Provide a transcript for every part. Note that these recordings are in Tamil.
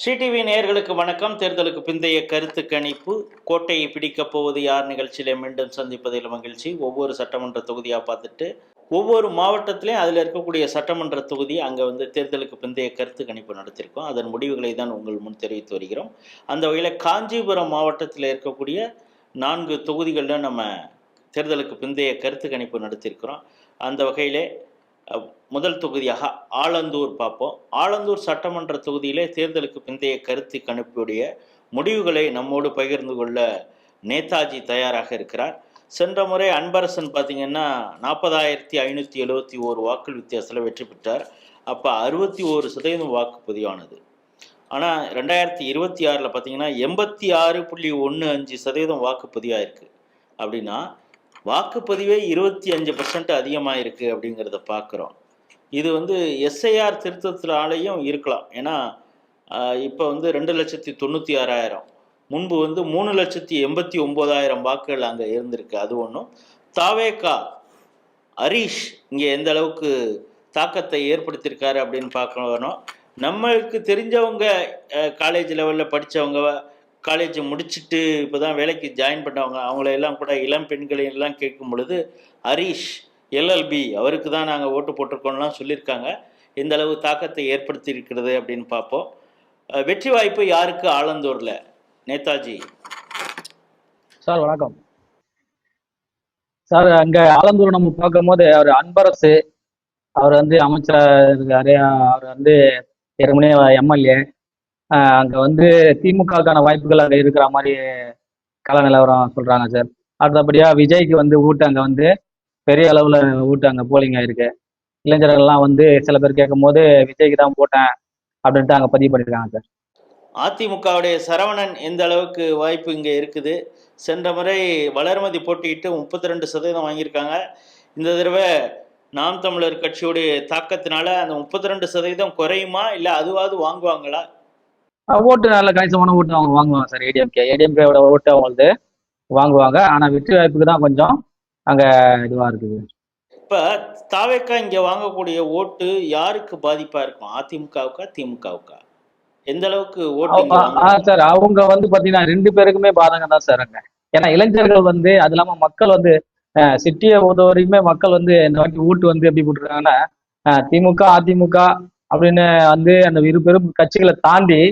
ஸ்ரீ டிவி நேயர்களுக்கு வணக்கம். தேர்தலுக்கு பிந்தைய கருத்து கணிப்பு, கோட்டையை பிடிக்கப் போவது யார் நிகழ்ச்சியில மீண்டும் சந்திப்பதில் மகிழ்ச்சி. ஒவ்வொரு சட்டமன்ற தொகுதியாக பார்த்துட்டு ஒவ்வொரு மாவட்டத்திலையும் அதில் இருக்கக்கூடிய சட்டமன்ற தொகுதி அங்கே தேர்தலுக்கு பிந்தைய கருத்து கணிப்பு நடத்தியிருக்கோம். அதன் முடிவுகளை தான் உங்கள் முன் தெரிவித்து வருகிறோம். அந்த வகையில் காஞ்சிபுரம் மாவட்டத்தில் இருக்கக்கூடிய 4 தொகுதிகளில் நம்ம தேர்தலுக்கு பிந்தைய கருத்து கணிப்பு நடத்தியிருக்கிறோம். அந்த வகையிலே முதல் தொகுதியாக ஆலந்தூர் பார்ப்போம். ஆலந்தூர் சட்டமன்ற தொகுதியிலே தேர்தலுக்கு பிந்தைய கருத்து கணிப்புடைய முடிவுகளை நம்மோடு பகிர்ந்து கொள்ள நேதாஜி தயாராக இருக்கிறார். சென்ற முறை அன்பரசன் பார்த்தீங்கன்னா 40,571 வாக்கு வித்தியாசத்தில் வெற்றி பெற்றார். அப்போ 61% வாக்கு பதிவானது. ஆனால் 2026 பார்த்தீங்கன்னா 86.15% வாக்குப்பதிவாக இருக்குது. அப்படின்னா வாக்குப்பதிவே 25% அதிகமாக இருக்குது அப்படிங்கிறத பார்க்குறோம். இது எஸ்ஐஆர் திருத்தத்தினாலேயும் இருக்கலாம். ஏன்னா இப்போ 2,96,000, முன்பு 3,89,000 வாக்குகள் அங்கே இருந்திருக்கு. அது ஒன்றும். தாவேகா ஹரீஷ் இங்கே எந்த அளவுக்கு தாக்கத்தை ஏற்படுத்தியிருக்காரு அப்படின்னு பார்க்கணும். நம்மளுக்கு தெரிஞ்சவங்க காலேஜ் லெவலில் படித்தவங்க, காலேஜ் முடிச்சுட்டு இப்போ தான் வேலைக்கு ஜாயின் பண்ணவங்க, அவங்களையெல்லாம் கூட இளம் பெண்களையெல்லாம் கேட்கும் பொழுது ஹரீஷ் எல்எல்பி அவருக்கு தான் நாங்கள் ஓட்டு போட்டிருக்கோம்லாம் சொல்லியிருக்காங்க. எந்த அளவு தாக்கத்தை ஏற்படுத்தி இருக்கிறது அப்படின்னு பார்ப்போம். வெற்றி வாய்ப்பு யாருக்கு ஆலந்தூரில்? நேதாஜி சார் வணக்கம் சார். அங்கே ஆலந்தூர் நம்ம பார்க்கும் போது அவர் அன்பரசு, அவர் அமைச்சராக இருக்காரு. அவர் ஏற்கனவே எம்எல்ஏ. அங்கே திமுகவுக்கான வாய்ப்புகள் அங்கே இருக்கிற மாதிரி கள நிலவரம் சொல்கிறாங்க சார். அடுத்தபடியாக விஜய்க்கு ஓட்டு அங்கே பெரிய அளவில் ஓட்டு அங்கே போலிங் ஆயிருக்கு. இளைஞர்கள்லாம் சில பேர் கேட்கும் போது விஜய்க்கு தான் போட்டேன் அப்படின்ட்டு அங்கே பதிவு பண்ணியிருக்காங்க சார். அதிமுகவுடைய சரவணன் எந்த அளவுக்கு வாய்ப்பு இங்கே இருக்குது? சென்ற முறை வளர்மதி போட்டியிட்டு 32% வாங்கியிருக்காங்க. இந்த தடவை நாம் தமிழர் கட்சியுடைய தாக்கத்தினால அந்த 32% குறையுமா, இல்லை அதுவாவது வாங்குவாங்களா? ஓட்டு நல்ல கணிசமான ஓட்டு அவங்க வாங்குவாங்க சார். ஏடிஎம்கேவோட ஓட்டு அவங்களுக்கு வாங்குவாங்க. ஆனால் வெற்றி வாய்ப்புக்கு தான் கொஞ்சம் அங்கே இதுவாக இருக்குது. இப்போ தாவேக்கா இங்கே வாங்கக்கூடிய ஓட்டு யாருக்கு பாதிப்பாக இருக்கும்? அதிமுகவுக்கா திமுகவுக்கா? எந்த அளவுக்கு ஓட்டு சார்? அவங்க பார்த்தீங்கன்னா 2 பேருக்குமே பாதகம் தான் சார் அங்கே. ஏன்னா இளைஞர்கள் அது இல்லாமல் மக்கள் சிட்டியை பொறுத்த வரைக்குமே மக்கள் இந்த வாட்டி ஓட்டு எப்படி போட்டுருக்காங்கன்னா திமுக அதிமுக அப்படின்னு அந்த இரு பெரும் கட்சிகளை தாண்டி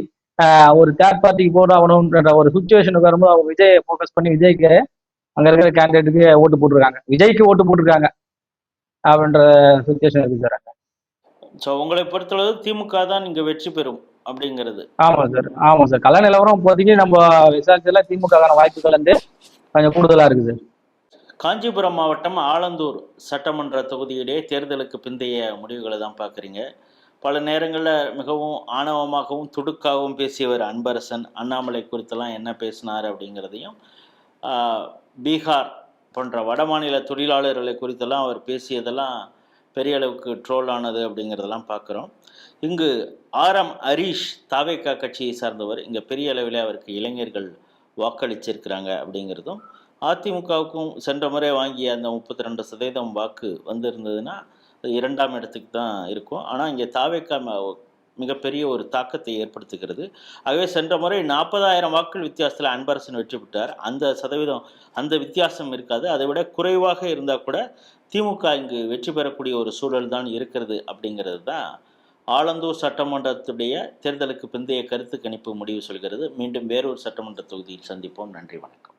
ஒரு தேர்ட் பார்ட்டிக்கு போட ஆகணும்ன்ற ஒரு சுச்சுவேஷனுக்கு வரும்போது அவங்க விஜயை ஃபோக்கஸ் பண்ணி விஜய்க்கு அங்க இருக்கிற கேண்டிடேட்டுக்கு ஓட்டு போட்டிருக்காங்க, விஜய்க்கு ஓட்டு போட்டிருக்காங்க அப்படின்ற சுச்சுவேஷன் இருக்கு சார். ஸோ உங்களை பொறுத்தளவு திமுக தான் இங்கே வெற்றி பெறும் அப்படிங்கிறது? ஆமாம் சார், ஆமாம் சார். கள நிலவரம் இப்போதைக்கு நம்ம விசாரிச்சதுல திமுகவான வாய்ப்புகள் கொஞ்சம் கூடுதலாக இருக்குது சார். காஞ்சிபுரம் மாவட்டம் ஆலந்தூர் சட்டமன்ற தொகுதியிலே தேர்தலுக்கு பிந்தைய முடிவுகளை தான் பார்க்குறீங்க. பல நேரங்களில் மிகவும் ஆணவமாகவும் துடுக்காகவும் பேசியவர் அன்பரசன். அண்ணாமலை குறித்தெல்லாம் என்ன பேசினார் அப்படிங்கிறதையும், பீகார் போன்ற வடமாநில தொழிலாளர்களை குறித்தெல்லாம் அவர் பேசியதெல்லாம் பெரிய அளவுக்கு ட்ரோல் ஆனது அப்படிங்கிறதெல்லாம் பார்க்குறோம். இங்கு ஹரீஷ் தாவேகா கட்சியை சார்ந்தவர். இங்கே பெரிய அளவில் அவருக்கு இளைஞர்கள் வாக்களிச்சிருக்கிறாங்க அப்படிங்கிறதும், அதிமுகவுக்கும் சென்ற முறை வாங்கிய அந்த 32% வாக்கு வந்திருந்ததுன்னா 2ஆம் இடத்துக்கு தான் இருக்கும். ஆனால் இங்கே தாவேக்கா மிகப்பெரிய ஒரு தாக்கத்தை ஏற்படுத்துகிறது. ஆகவே சென்ற முறை 40,000 வாக்குகள் வித்தியாசத்தில் அன்பரசன் வெற்றி பெற்றார். அந்த சதவீதம், அந்த வித்தியாசம் இருக்காது. அதை விட குறைவாக இருந்தால் கூட திமுக இங்கு வெற்றி பெறக்கூடிய ஒரு சூழல் தான் இருக்கிறது அப்படிங்கிறது தான் ஆலந்தூர் சட்டமன்றத்துடைய தேர்தலுக்கு பிந்தைய கருத்து கணிப்பு முடிவு சொல்கிறது. மீண்டும் வேறொரு சட்டமன்ற தொகுதியில் சந்திப்போம். நன்றி, வணக்கம்.